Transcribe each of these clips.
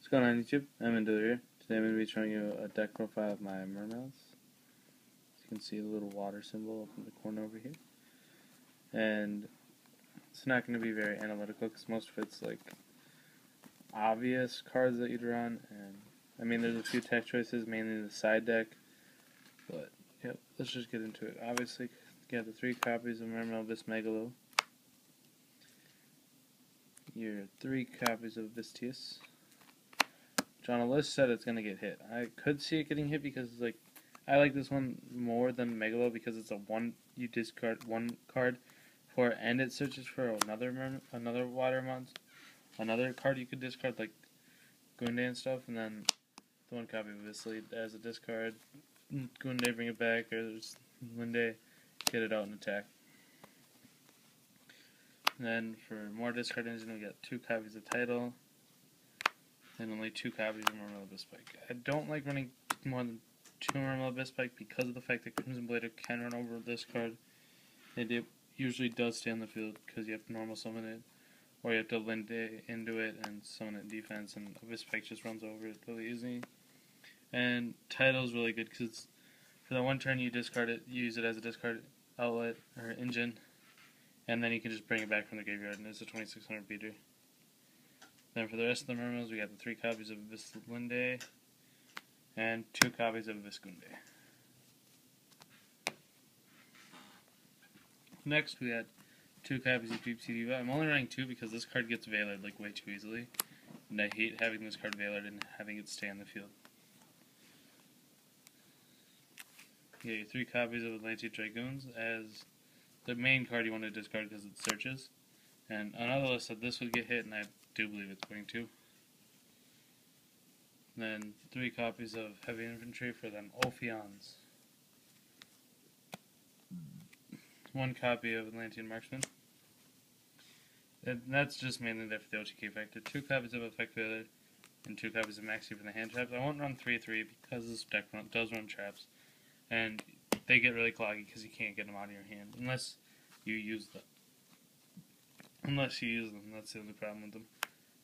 What's going on YouTube? I'm Yugioh here. Today I'm going to be showing you a deck profile of my mermails. As you can see the little water symbol up in the corner over here. And it's not going to be very analytical because most of it's like obvious cards that you'd run. And I mean there's a few tech choices, mainly the side deck. But yep, let's just get into it. Obviously you got the 3 copies of Mermail Megalo. Your 3 copies of Vistius. On a list said it's gonna get hit. I could see it getting hit because like I like this one more than Megalo because it's a you discard 1 card for it, and it searches for another water monster, another card you could discard like Gunday and stuff, and then the 1 copy of Visly as a discard. Gunday bring it back, or there's Linde get it out and attack. And then for more discard engine we got 2 copies of Title. And only 2 copies of Mermail Spike. I don't like running more than 2 Mermail Spike because of the fact that Crimson Blader can run over this card. And it usually does stay on the field because you have to normal summon it, or you have to Linde into it and summon it in defense, and a Spike just runs over it really easy. And Title is really good because for that 1 turn you discard it, you use it as a discard outlet or engine, and then you can just bring it back from the graveyard, and it's a 2600 beater. Then for the rest of the mermails, we got the 3 copies of Linde and 2 copies of Gunday. Next, we got 2 copies of Deep Sea Diva. I'm only running 2 because this card gets Veilered like way too easily, and I hate having this card Veilered and having it stay on the field. You get your 3 copies of Atlantean Dragoons as the main card you want to discard because it searches. And another list said this would get hit, and I do believe it's going to. Then 3 copies of Heavy Infantry for them Ophions. 1 copy of Atlantean Marksman. And that's just mainly there for the OTK factor. 2 copies of Effect Veiler and 2 copies of Maxi for the hand traps. I won't run 3/3 because this deck does run traps. And they get really cloggy because you can't get them out of your hand unless you use them. That's the only problem with them.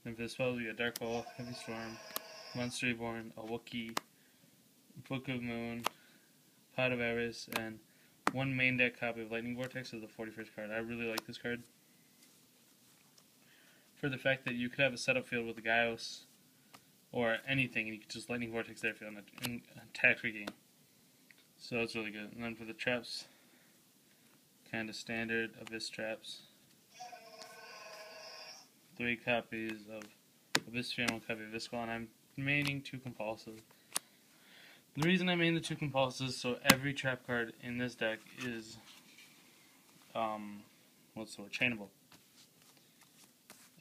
Then for the spells, we got Dark Hole, Heavy Storm, Monster Reborn, a Wookiee, Book of Moon, Pot of Eris, and 1 main deck copy of Lightning Vortex as the 41st card. I really like this card for the fact that you could have a setup field with a Gaios or anything, and you could just Lightning Vortex their field and attack your game. So it's really good. And then for the traps, kind of standard Abyss traps. 3 copies of Abysssphere and 1 copy of Viscal, and I'm maining 2 Compulsive. The reason I main the 2 Compulsives so every trap card in this deck is chainable.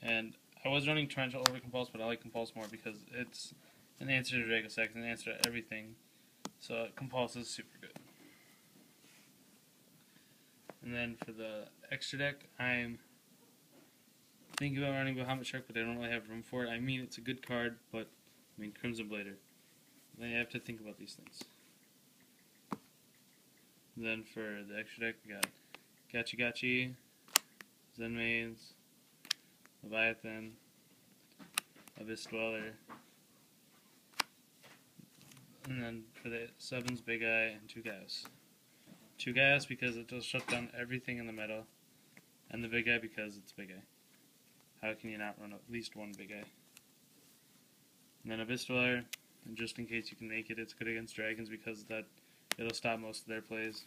And I was running Torrential over Compulse, but I like Compulse more because it's an answer to Drago Sack, an answer to everything. So Compulse is super good. And then for the extra deck, I'm thinking about running Bahamut Shark, but I don't really have room for it. I mean, it's a good card, but I mean, Crimson Blader. Then you have to think about these things. And then for the extra deck, we got Gachi, Zenmains, Leviathan, Abyss Dweller, and then for the 7s, Big Eye, and 2 Gaios. 2 Gaios because it does shut down everything in the meta, and the Big Eye because it's Big Eye. How can you not run at least 1 Big Eye? And then Abyss Dweller, and just in case you can make it, it's good against dragons because it'll stop most of their plays.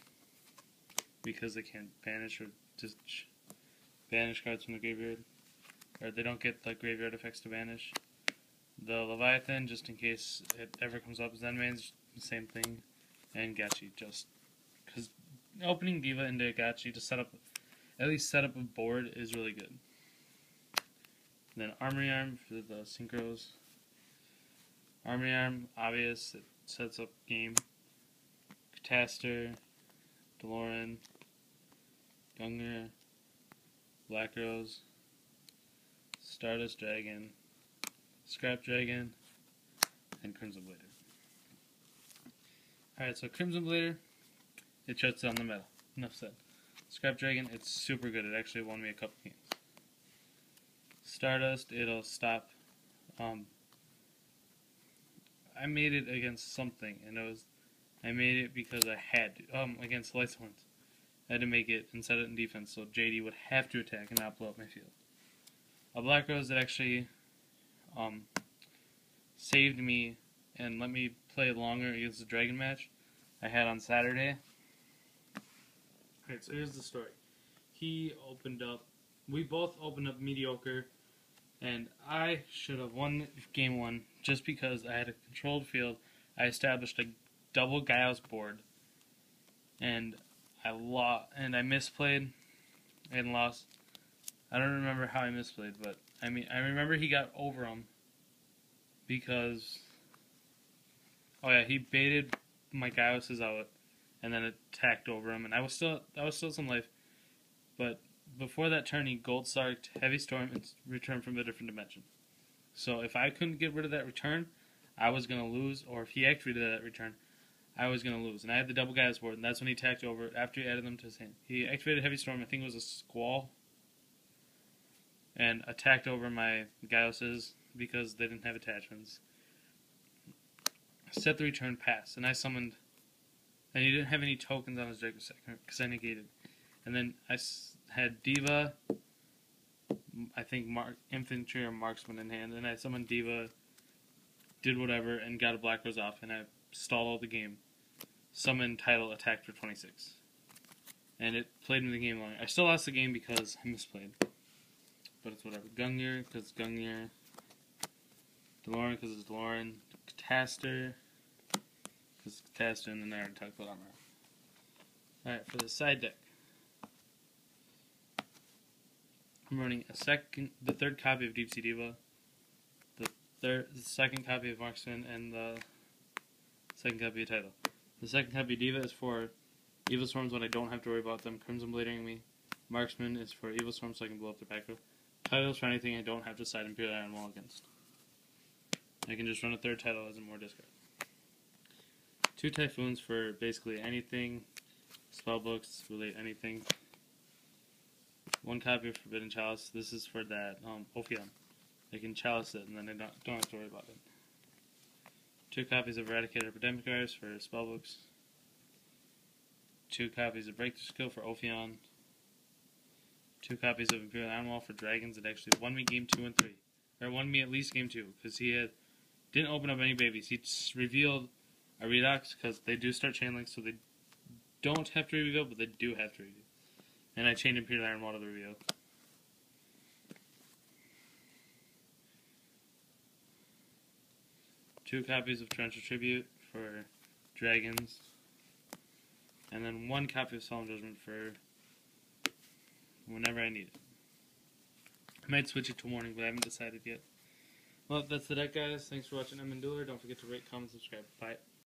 Because they can't banish or just banish cards from the graveyard. Or they don't get the graveyard effects to banish. The Leviathan, just in case it ever comes up, Zenmain's the same thing. And Gachi, just because opening Diva into Gachi to at least set up a board is really good. And then Armory Arm for the Synchros. Armory Arm, obvious, it sets up game. Cataster, DeLorean, Gungnir, Black Rose, Stardust Dragon, Scrap Dragon, and Crimson Blader. Alright, so Crimson Blader, it shuts down the meta. Enough said. Scrap Dragon, it's super good. It actually won me a couple games. Stardust, it'll stop I made it against something, and I made it because I had to, against Lightsworns. I had to make it and set it in defense, so JD would have to attack and not blow up my field. A Black Rose that actually saved me and let me play longer against the Dragon match I had on Saturday. Alright, so here's the story. We both opened up mediocre, and I should have won game 1 just because I had a controlled field. I established a double Gaia's board, and I misplayed and lost. I don't remember how I misplayed, but I remember he got over him because he baited my Gaius' out and then attacked over him, and I was still some life. But before that turn, he Gold Sarked Heavy Storm and returned from a different dimension. So if I couldn't get rid of that return, I was gonna lose, or if he activated that return, I was gonna lose. And I had the double Gaia's board, and that's when he attacked over after he added them to his hand. He activated Heavy Storm, I think it was a Squall, and attacked over my Gaiuses because they didn't have attachments. Set the return pass, and I summoned, and he didn't have any tokens on his Dragon second because I negated. And then I had Diva, I think Infantry or Marksman in hand, and I summoned Diva, did whatever, and got a Black Rose off, and I stalled the game. Summoned Title, attacked for 26. And it played me the game long. I still lost the game because I misplayed. But it's whatever. Gungnir, because Gungnir. Deloran, because it's Deloran. Cataster, because Cataster, and then I already talked about armor. Alright, for the side deck. I'm running the third copy of Deep Sea Diva, the second copy of Marksman, and the second copy of Title. The second copy of Diva is for Evil Storms when I don't have to worry about them Crimson Blading me. Marksman is for Evil Storms so I can blow up their back row. Title is for anything I don't have to side Imperial Iron Wall against. I can just run a third Title as a more discard. 2 Typhoons for basically anything, spellbooks, relate anything. 1 copy of Forbidden Chalice. This is for that Ophion. I can chalice it and then I don't have to worry about it. 2 copies of Eradicated Epidemic Virus for spellbooks. 2 copies of Breakthrough Skill for Ophion. 2 copies of Imperial Animal for dragons that actually won me game 2 and 3. Or won me at least game 2, because he didn't open up any babies. He revealed a Redox, because they do start chain links, so they don't have to reveal, but they do have to reveal. And I chained Imperial Iron Wall to the reveal. Two copies of Torrential Tribute for dragons. And then 1 copy of Solemn Judgment for whenever I need it. I might switch it to Warning, but I haven't decided yet. Well, that's the deck, guys. Thanks for watching. I'm Dueler. Don't forget to rate, comment, subscribe. Bye.